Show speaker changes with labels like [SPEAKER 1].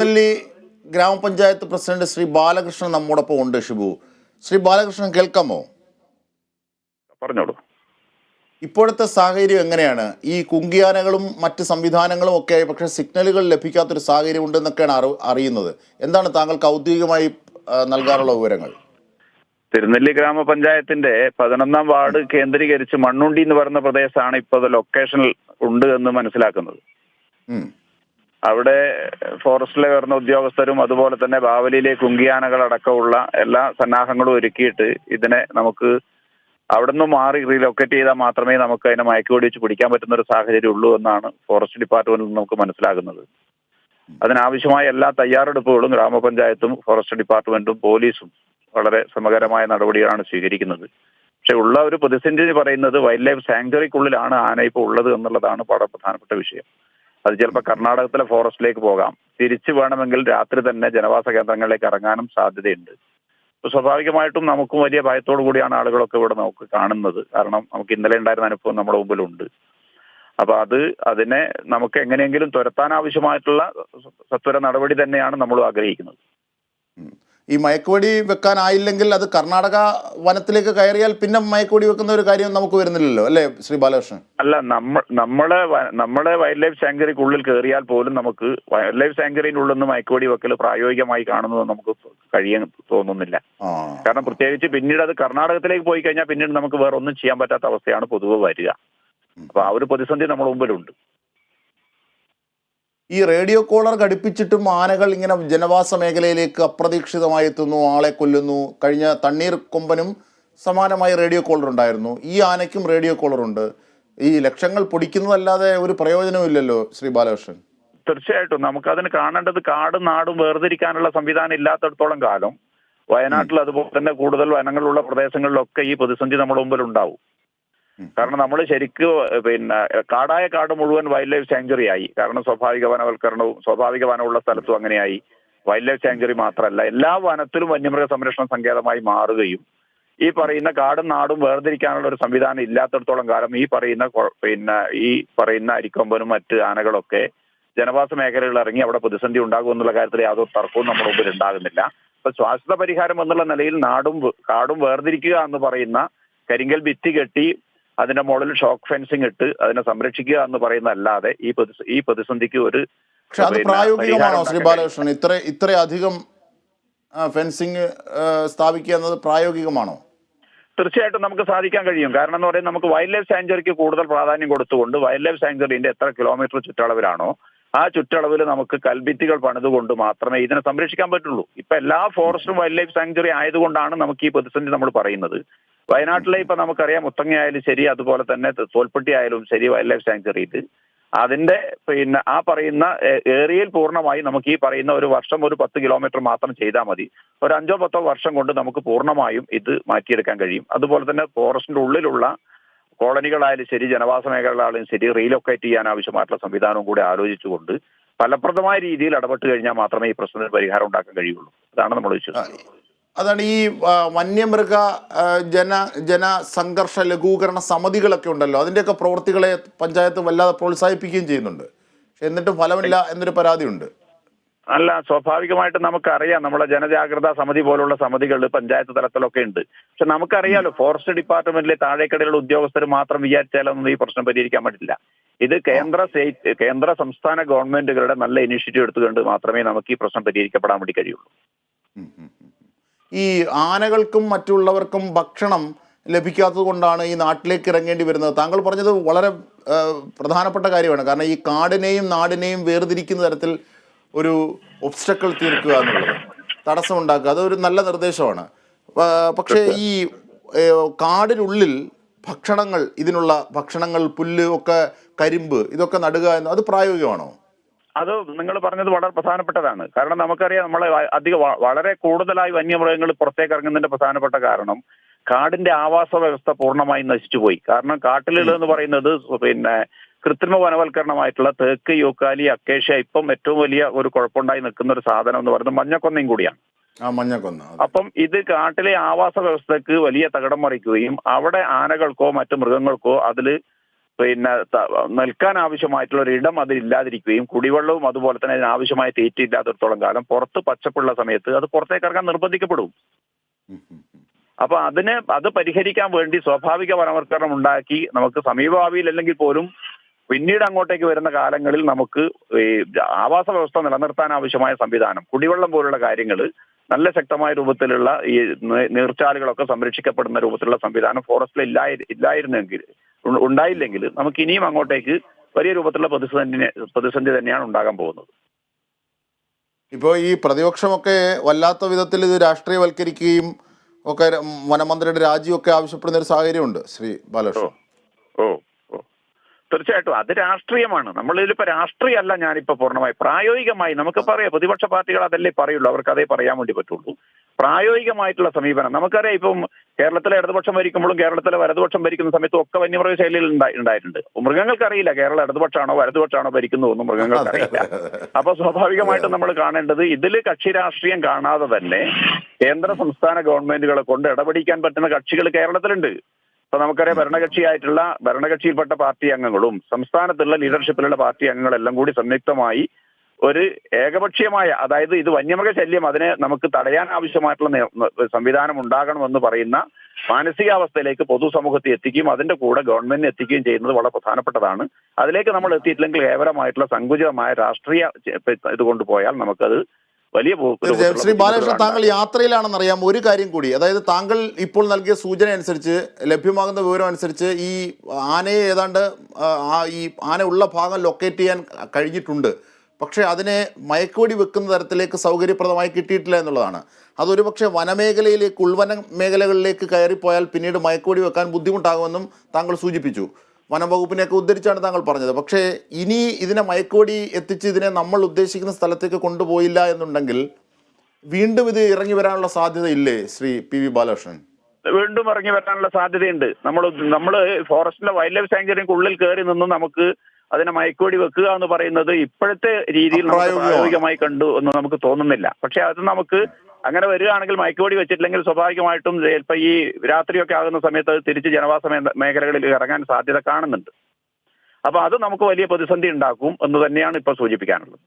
[SPEAKER 1] നെല്ലി ഗ്രാമപഞ്ചായത്ത് പ്രസിഡന്റ് ശ്രീ ബാലകൃഷ്ണൻ നമ്മോടൊപ്പം ഉണ്ട്. ഷിബു, ശ്രീ ബാലകൃഷ്ണൻ കേൾക്കാമോ?
[SPEAKER 2] പറഞ്ഞോളൂ.
[SPEAKER 1] ഇപ്പോഴത്തെ സാഹചര്യം എങ്ങനെയാണ്? ഈ കുങ്കിയാനകളും മറ്റ് സംവിധാനങ്ങളും ഒക്കെ പക്ഷേ സിഗ്നലുകൾ ലഭിക്കാത്തൊരു സാഹചര്യം ഉണ്ടെന്നൊക്കെയാണ് അറിയുന്നത്. എന്താണ് താങ്കൾക്ക് ഔദ്യോഗികമായി നൽകാനുള്ള വിവരങ്ങൾ?
[SPEAKER 2] തിരുനെല്ലി ഗ്രാമപഞ്ചായത്തിന്റെ 11ാം വാർഡ് കേന്ദ്രീകരിച്ച് മണ്ണുണ്ടി എന്ന് പറയുന്ന പ്രദേശമാണ് ഇപ്പോൾ ലൊക്കേഷനിൽ ഉണ്ട് എന്ന് മനസ്സിലാക്കുന്നത്. അവിടെ ഫോറസ്റ്റിലെ വരുന്ന ഉദ്യോഗസ്ഥരും അതുപോലെ തന്നെ ബാവലിയിലെ കുങ്കിയാനകൾ അടക്കമുള്ള എല്ലാ സന്നാഹങ്ങളും ഒരുക്കിയിട്ട് ഇതിനെ നമുക്ക് അവിടെ നിന്ന് മാറി റീലൊക്കേറ്റ് ചെയ്താൽ മാത്രമേ നമുക്ക് അതിനെ മയക്കുവെടി വെച്ച് പിടിക്കാൻ പറ്റുന്ന ഒരു സാഹചര്യം ഉള്ളൂ എന്നാണ് ഫോറസ്റ്റ് ഡിപ്പാർട്ട്മെന്റിൽ നിന്ന് നമുക്ക് മനസ്സിലാകുന്നത്. അതിനാവശ്യമായ എല്ലാ തയ്യാറെടുപ്പുകളും ഗ്രാമപഞ്ചായത്തും ഫോറസ്റ്റ് ഡിപ്പാർട്ട്മെന്റും പോലീസും വളരെ സമഗ്രമായ നടപടികളാണ് സ്വീകരിക്കുന്നത്. പക്ഷെ ഉള്ള ഒരു പ്രതിസന്ധി എന്ന് പറയുന്നത് വൈൽഡ് ലൈഫ് സാങ്ച്വറിക്കുള്ളിലാണ് ആന ഇപ്പോൾ ഉള്ളത് എന്നുള്ളതാണ് വളരെ പ്രധാനപ്പെട്ട വിഷയം. അത് ചിലപ്പോൾ കർണാടകത്തിലെ ഫോറസ്റ്റിലേക്ക് പോകാം, തിരിച്ചു വേണമെങ്കിൽ രാത്രി തന്നെ ജനവാസ കേന്ദ്രങ്ങളിലേക്ക് ഇറങ്ങാനും സാധ്യതയുണ്ട്. അപ്പോൾ സ്വാഭാവികമായിട്ടും നമുക്കും വലിയ ഭയത്തോടു കൂടിയാണ് ആളുകളൊക്കെ ഇവിടെ നമുക്ക് കാണുന്നത്. കാരണം നമുക്ക് ഇന്നലെ ഉണ്ടായിരുന്ന അനുഭവം നമ്മുടെ മുമ്പിലുണ്ട്. അപ്പൊ അതിനെ നമുക്ക് എങ്ങനെയെങ്കിലും തുരത്താൻ ആവശ്യമായിട്ടുള്ള സത്വര നടപടി തന്നെയാണ് നമ്മൾ ആഗ്രഹിക്കുന്നത്.
[SPEAKER 1] ഈ മയക്കുവെടി വെക്കാനായില്ലെങ്കിൽ അത് കർണാടക വനത്തിലേക്ക് കയറിയാൽ പിന്നെ മയക്കുവെടി വെക്കുന്ന ഒരു കാര്യം നമുക്ക് വരുന്നില്ലല്ലോ, അല്ലേ ശ്രീ ബാലകൃഷ്ണൻ?
[SPEAKER 2] അല്ല, നമ്മളെ വൈൽഡ് ലൈഫ് സാങ്ച്വറിക്കുള്ളിൽ കയറിയാൽ പോലും നമുക്ക് വൈൽഡ് ലൈഫ് സാങ്ച്വറിന്റെ ഉള്ളിൽ നിന്ന് മയക്കുവെടി വെക്കൽ പ്രായോഗികമായി കാണുന്നത് നമുക്ക് കഴിയാൻ തോന്നുന്നില്ല. കാരണം പ്രത്യേകിച്ച് പിന്നീട് അത് കർണാടകത്തിലേക്ക് പോയി കഴിഞ്ഞാൽ പിന്നീട് നമുക്ക് വേറെ ഒന്നും ചെയ്യാൻ പറ്റാത്ത അവസ്ഥയാണ് പൊതുവെ വരിക. അപ്പൊ ആ ഒരു പ്രതിസന്ധി നമ്മുടെ മുമ്പിലുണ്ട്.
[SPEAKER 1] ഈ റേഡിയോ കോളർ ഘടിപ്പിച്ചിട്ടും ആനകൾ ഇങ്ങനെ ജനവാസ മേഖലയിലേക്ക് അപ്രതീക്ഷിതമായി എത്തുന്നു, ആളെ കൊല്ലുന്നു. കഴിഞ്ഞ തണ്ണീർ കൊമ്പനും സമാനമായി റേഡിയോ കോളർ ഉണ്ടായിരുന്നു. ഈ ആനയ്ക്കും റേഡിയോ കോളർ ഉണ്ട്. ഈ ലക്ഷങ്ങൾ പൊടിക്കുന്നതല്ലാതെ ഒരു പ്രയോജനവും ഇല്ലല്ലോ ശ്രീ ബാലകൃഷ്ണൻ.
[SPEAKER 2] തീർച്ചയായിട്ടും നമുക്കതിന് കാണേണ്ടത് കാടും നാടും വേർതിരിക്കാനുള്ള സംവിധാനം ഇല്ലാത്തടത്തോളം കാലം വയനാട്ടിൽ അതുപോലെ തന്നെ കൂടുതൽ വനങ്ങളുള്ള പ്രദേശങ്ങളിലൊക്കെ ഈ പ്രതിസന്ധി നമ്മുടെ മുമ്പിൽ ഉണ്ടാവും. കാരണം നമ്മൾ ശരിക്കും കാടായ കാട് മുഴുവൻ വൈൽഡ് ലൈഫ് സാങ്ച്വറി ആയി. കാരണം സ്വാഭാവിക വനവൽക്കരണവും സ്വാഭാവിക വനമുള്ള സ്ഥലത്തും അങ്ങനെയായി. വൈൽഡ് ലൈഫ് സാങ്ച്വറി മാത്രമല്ല, എല്ലാ വനത്തിലും വന്യമൃഗ സംരക്ഷണ സങ്കേതമായി മാറുകയും ഈ പറയുന്ന കാടും നാടും വേർതിരിക്കാനുള്ള ഒരു സംവിധാനം ഇല്ലാത്തടത്തോളം കാലം ഈ പറയുന്ന അരിക്കൊമ്പനും മറ്റ് ആനകളൊക്കെ ജനവാസ മേഖലകളിൽ ഇറങ്ങി അവിടെ പ്രതിസന്ധി ഉണ്ടാകും എന്നുള്ള കാര്യത്തിൽ യാതൊരു തർക്കവും നമ്മുടെ മുമ്പിൽ ഉണ്ടാകുന്നില്ല. അപ്പൊ ശാശ്വത പരിഹാരം എന്നുള്ള നിലയിൽ കാടും വേർതിരിക്കുക എന്ന് പറയുന്ന കരിങ്കൽ ഭിത്തി കെട്ടി അതിന്റെ മുകളിൽ ഷോക്ക് ഫെൻസിങ് ഇട്ട് അതിനെ സംരക്ഷിക്കുക എന്ന് പറയുന്നതല്ലാതെ ഈ പ്രതിസന്ധിക്ക് ഒരു
[SPEAKER 1] പക്ഷെ അത് പ്രായോഗികമാണോ ശ്രീ ബാലകൃഷ്ണൻ? ഇത്രയധികം ഫെൻസിങ് സ്ഥാപിക്കുക എന്നത് പ്രായോഗികമാണോ?
[SPEAKER 2] തീർച്ചയായിട്ടും നമുക്ക് സാധിക്കാൻ കഴിയും. കാരണം എന്ന് പറയുന്നത് നമുക്ക് വൈൽഡ് ലൈഫ് സാങ്ച്വറിക്ക് കൂടുതൽ പ്രാധാന്യം കൊടുത്തുകൊണ്ട് വൈൽഡ് ലൈഫ് സാങ്ച്വറിന്റെ എത്ര കിലോമീറ്റർ ചുറ്റളവിലാണോ ആ ചുറ്റളവിൽ നമുക്ക് കൽഭിത്തികൾ പണിതുകൊണ്ട് മാത്രമേ ഇതിനെ സംരക്ഷിക്കാൻ പറ്റുള്ളൂ. ഇപ്പൊ എല്ലാ ഫോറസ്റ്റും വൈൽഡ് ലൈഫ് സാങ്ച്വറി ആയതുകൊണ്ടാണ് നമുക്ക് ഈ പ്രതിസന്ധി നമ്മൾ പറയുന്നത്. വയനാട്ടിലെ ഇപ്പൊ നമുക്കറിയാം മുത്തങ്ങ ആയാലും ശരി, അതുപോലെ തന്നെ തോൽപ്പെട്ടി ആയാലും ശരി, വൈൽഡ് ലൈഫ് സാങ്ച്വറിയിൽ അതിന്റെ ആ പറയുന്ന ഏരിയയിൽ പൂർണ്ണമായി നമുക്ക് ഈ പറയുന്ന ഒരു വർഷം ഒരു 10 കിലോമീറ്റർ മാത്രം ചെയ്താൽ മതി. ഒരു 5-10 വർഷം കൊണ്ട് നമുക്ക് പൂർണ്ണമായും ഇത് മാറ്റിയെടുക്കാൻ കഴിയും. അതുപോലെ തന്നെ ഫോറസ്റ്റിന്റെ ഉള്ളിലുള്ള കോളനികളായാലും ശരി, ജനവാസ മേഖലകളായാലും ശരി, റീലൊക്കേറ്റ് ചെയ്യാൻ ആവശ്യമായിട്ടുള്ള സംവിധാനവും കൂടി ആലോചിച്ചുകൊണ്ട് ഫലപ്രദമായ രീതിയിൽ ഇടപെട്ട് കഴിഞ്ഞാൽ മാത്രമേ ഈ പ്രശ്നത്തിന് പരിഹാരം ഉണ്ടാക്കാൻ കഴിയുള്ളൂ. അതാണ് നമ്മൾ വിശ്വസിക്കുന്നത്.
[SPEAKER 1] അതാണ് ഈ വന്യമൃഗ ജനസംഘർഷ ലഘൂകരണ സമിതികളൊക്കെ ഉണ്ടല്ലോ, അതിൻ്റെയൊക്കെ പ്രവൃത്തികളെ പഞ്ചായത്ത് വല്ലാതെ പ്രോത്സാഹിപ്പിക്കുകയും ചെയ്യുന്നുണ്ട്. പക്ഷെ എന്നിട്ടും ഫലമില്ല എന്നൊരു പരാതിയുണ്ട്.
[SPEAKER 2] അല്ല, സ്വാഭാവികമായിട്ടും നമുക്കറിയാം നമ്മളെ ജനജാഗ്രതാ സമിതി പോലുള്ള സമിതികൾ പഞ്ചായത്ത് തലത്തിലൊക്കെ ഉണ്ട്. പക്ഷെ നമുക്കറിയാലോ ഫോറസ്റ്റ് ഡിപ്പാർട്ട്മെന്റിലെ താഴേക്കടയിലുള്ള ഉദ്യോഗസ്ഥർ മാത്രം വിചാരിച്ചാലൊന്നും ഈ പ്രശ്നം പരിഹരിക്കാൻ പറ്റില്ല. ഇത് കേന്ദ്ര സംസ്ഥാന ഗവൺമെന്റുകളുടെ നല്ല ഇനിഷ്യേറ്റീവ് എടുത്തുകൊണ്ട് മാത്രമേ നമുക്ക് ഈ പ്രശ്നം പരിഹരിക്കപ്പെടാൻ വേണ്ടി കഴിയുള്ളൂ.
[SPEAKER 1] ഈ ആനകൾക്കും മറ്റുള്ളവർക്കും ഭക്ഷണം ലഭിക്കാത്തത് കൊണ്ടാണ് ഈ നാട്ടിലേക്ക് ഇറങ്ങേണ്ടി വരുന്നത്. താങ്കൾ പറഞ്ഞത് വളരെ പ്രധാനപ്പെട്ട കാര്യമാണ്. കാരണം ഈ കാടിനെയും നാടിനെയും വേർതിരിക്കുന്ന തരത്തിൽ ഒരു ഒബ്സ്റ്റക്കിൾ തീർക്കുക എന്നുള്ളത്, തടസ്സമുണ്ടാക്കുക, അതൊരു നല്ല നിർദ്ദേശമാണ്. പക്ഷേ ഈ കാടിനുള്ളിൽ ഇതിനുള്ള ഭക്ഷണങ്ങൾ, പുല്ല് ഒക്കെ, കരിമ്പ് ഇതൊക്കെ നടുക എന്ന് അത് പ്രായോഗികമാണോ?
[SPEAKER 2] അത് നിങ്ങൾ പറഞ്ഞത് വളരെ പ്രധാനപ്പെട്ടതാണ്. കാരണം നമുക്കറിയാം നമ്മളെ വളരെ കൂടുതലായി വന്യമൃഗങ്ങൾ പുറത്തേക്ക് ഇറങ്ങുന്നതിന്റെ പ്രധാനപ്പെട്ട കാരണം കാടിന്റെ ആവാസ വ്യവസ്ഥ പൂർണ്ണമായി നശിച്ചുപോയി. കാരണം കാട്ടിലെന്ന് പറയുന്നത് കൃത്രിമ വനവൽക്കരണമായിട്ടുള്ള തേക്ക്, യൂക്കാലി, അക്കേഷ്യ, ഇപ്പം ഏറ്റവും വലിയ ഒരു കുഴപ്പമുണ്ടായി നിൽക്കുന്ന ഒരു സാധനം എന്ന് പറയുന്നത് മഞ്ഞക്കൊന്നയും കൂടിയാണ്. അപ്പം ഇത് കാട്ടിലെ ആവാസ വ്യവസ്ഥക്ക് വലിയ തകിടം മറിക്കുകയും അവിടെ ആനകൾക്കോ മറ്റു മൃഗങ്ങൾക്കോ അതിൽ പിന്നെ നിൽക്കാൻ ആവശ്യമായിട്ടുള്ള ഒരു ഇടം അതിലില്ലാതിരിക്കുകയും കുടിവെള്ളവും അതുപോലെ തന്നെ അതിനാവശ്യമായ തീറ്റയില്ലാത്തിടത്തോളം കാലം പുറത്ത് പച്ചപ്പുള്ള സമയത്ത് അത് പുറത്തേക്ക് ഇറങ്ങാൻ നിർബന്ധിക്കപ്പെടും. അപ്പൊ അത് പരിഹരിക്കാൻ വേണ്ടി സ്വാഭാവിക വനവൽക്കരണം ഉണ്ടാക്കി നമുക്ക് സമീപഭാവിയിൽ അല്ലെങ്കിൽ പോലും പിന്നീട് അങ്ങോട്ടേക്ക് വരുന്ന കാലങ്ങളിൽ നമുക്ക് ഈ ആവാസ വ്യവസ്ഥ നിലനിർത്താൻ ആവശ്യമായ സംവിധാനം, കുടിവെള്ളം പോലുള്ള കാര്യങ്ങൾ നല്ല ശക്തമായ രൂപത്തിലുള്ള ഈ നീർച്ചാലുകളൊക്കെ സംരക്ഷിക്കപ്പെടുന്ന രൂപത്തിലുള്ള സംവിധാനം ഫോറസ്റ്റിൽ ഇല്ലായിരുന്നെങ്കിൽ ഉണ്ടായില്ലെങ്കിൽ നമുക്ക് ഇനിയും അങ്ങോട്ടേക്ക് വലിയ രൂപത്തിലുള്ള പ്രതിസന്ധി തന്നെയാണ് ഉണ്ടാകാൻ പോകുന്നത്.
[SPEAKER 1] ഇപ്പോൾ ഈ പ്രതിപക്ഷമൊക്കെ വല്ലാത്ത വിധത്തിൽ ഇത് രാഷ്ട്രീയവൽക്കരിക്കുകയും ഒക്കെ വനമന്ത്രിയുടെ രാജിയൊക്കെ ആവശ്യപ്പെടുന്ന ഒരു സാഹചര്യമുണ്ട് ശ്രീ ബാലകൃഷ്ണൻ.
[SPEAKER 2] ഓ തീർച്ചയായിട്ടും അത് രാഷ്ട്രീയമാണ്. നമ്മളിതിലിപ്പോ രാഷ്ട്രീയമല്ല ഞാനിപ്പോ പൂർണ്ണമായി പ്രായോഗികമായി നമുക്ക് പറയാം. പ്രതിപക്ഷ പാർട്ടികൾ അതല്ലേ പറയുള്ളൂ, അവർക്ക് അതേ പറയാൻ വേണ്ടി പറ്റുള്ളൂ. പ്രായോഗികമായിട്ടുള്ള സമീപനം നമുക്കറിയാം. ഇപ്പം കേരളത്തിലെ ഇടതുപക്ഷം ഭരിക്കുമ്പോഴും കേരളത്തിലെ വലതുപക്ഷം ഭരിക്കുന്ന സമയത്തും ഒക്കെ വന്യമൃഗ ശൈലിയിൽ ഉണ്ടായിട്ടുണ്ട്. മൃഗങ്ങൾക്കറിയില്ല കേരളം ഇടതുപക്ഷാണോ വലതുപക്ഷാണോ ഭരിക്കുന്നതെന്നും മൃഗങ്ങൾക്കറിയില്ല. അപ്പൊ സ്വാഭാവികമായിട്ടും നമ്മൾ കാണേണ്ടത് ഇതിൽ കക്ഷി രാഷ്ട്രീയം കാണാതെ തന്നെ കേന്ദ്ര സംസ്ഥാന ഗവൺമെന്റുകളെ കൊണ്ട് ഇടപെടിക്കാൻ പറ്റുന്ന കക്ഷികൾ കേരളത്തിലുണ്ട്. ഇപ്പൊ നമുക്കറിയാം ഭരണകക്ഷിയിൽപ്പെട്ട പാർട്ടി അംഗങ്ങളും സംസ്ഥാനത്തുള്ള ലീഡർഷിപ്പിലുള്ള പാർട്ടി അംഗങ്ങളെല്ലാം കൂടി സംയുക്തമായി ഒരു ഏകപക്ഷീയമായ, അതായത് ഇത് വന്യമൃഗ ശല്യം അതിനെ നമുക്ക് തടയാൻ ആവശ്യമായിട്ടുള്ള സംവിധാനം ഉണ്ടാകണമെന്ന് പറയുന്ന മാനസികാവസ്ഥയിലേക്ക് പൊതുസമൂഹത്തെ എത്തിക്കുകയും അതിന്റെ കൂടെ ഗവൺമെന്റിനെ എത്തിക്കുകയും ചെയ്യുന്നത് വളരെ പ്രധാനപ്പെട്ടതാണ്. അതിലേക്ക് നമ്മൾ എത്തിയിട്ടില്ലെങ്കിൽ കേവലമായിട്ടുള്ള സങ്കുചിതമായ രാഷ്ട്രീയ ഇത് കൊണ്ടുപോയാൽ നമുക്കത് വലിയ.
[SPEAKER 1] ശ്രീ ബാലകൃഷ്ണൻ, താങ്കൾ യാത്രയിലാണെന്നറിയാം. ഒരു കാര്യം കൂടി, അതായത് താങ്കൾ ഇപ്പോൾ നൽകിയ സൂചന അനുസരിച്ച്, ലഭ്യമാകുന്ന വിവരം അനുസരിച്ച് ഈ ആനയെ ഏതാണ്ട് ഈ ആന ഉള്ള ഭാഗം ലൊക്കേറ്റ് ചെയ്യാൻ കഴിഞ്ഞിട്ടുണ്ട്. പക്ഷേ അതിനെ മയക്കുവെടി വെക്കുന്ന തരത്തിലേക്ക് സൗകര്യപ്രദമായി കിട്ടിയിട്ടില്ല എന്നുള്ളതാണ്. അതൊരു പക്ഷേ വനമേഖലയിലേക്ക്, ഉൾവന മേഖലകളിലേക്ക് കയറിപ്പോയാൽ പിന്നീട് മയക്കുവെടി വെക്കാൻ ബുദ്ധിമുട്ടാകുമെന്നും താങ്കൾ സൂചിപ്പിച്ചു. വനം വകുപ്പിനെയൊക്കെ ഉദ്ധരിച്ചാണ് താങ്കൾ പറഞ്ഞത്. പക്ഷേ ഇനി ഇതിനെ മയക്കുവെടി എത്തിച്ച് ഇതിനെ നമ്മൾ ഉദ്ദേശിക്കുന്ന സ്ഥലത്തേക്ക് കൊണ്ടുപോയില്ല എന്നുണ്ടെങ്കിൽ വീണ്ടും ഇത് ഇറങ്ങി വരാനുള്ള സാധ്യത ഇല്ലേ ശ്രീ പി വി ബാലകൃഷ്ണൻ?
[SPEAKER 2] വീണ്ടും ഇറങ്ങി വരാനുള്ള സാധ്യതയുണ്ട്. നമ്മൾ ഫോറസ്റ്റിലെ വൈൽഡ് ലൈഫ് സാങ്ച്വറിക്ക് ഉള്ളിൽ കയറി നിന്ന് നമുക്ക് അതിനെ മയക്കുവെടി വെക്കുക എന്ന് പറയുന്നത് ഇപ്പോഴത്തെ രീതിയിൽ പ്രായോഗികമായി കണ്ടു എന്ന് നമുക്ക് തോന്നുന്നില്ല. പക്ഷെ അത് നമുക്ക് അങ്ങനെ വരികയാണെങ്കിൽ മയക്കുവെടി വെച്ചിട്ടില്ലെങ്കിൽ സ്വാഭാവികമായിട്ടും ചിലപ്പോൾ ഈ രാത്രിയൊക്കെ ആകുന്ന സമയത്ത് അത് തിരിച്ച് ജനവാസ മേഖലകളിൽ ഇറങ്ങാൻ സാധ്യത കാണുന്നുണ്ട്. അപ്പൊ അത് നമുക്ക് വലിയ പ്രതിസന്ധി ഉണ്ടാക്കും എന്ന് തന്നെയാണ് ഇപ്പൊ സൂചിപ്പിക്കാനുള്ളത്.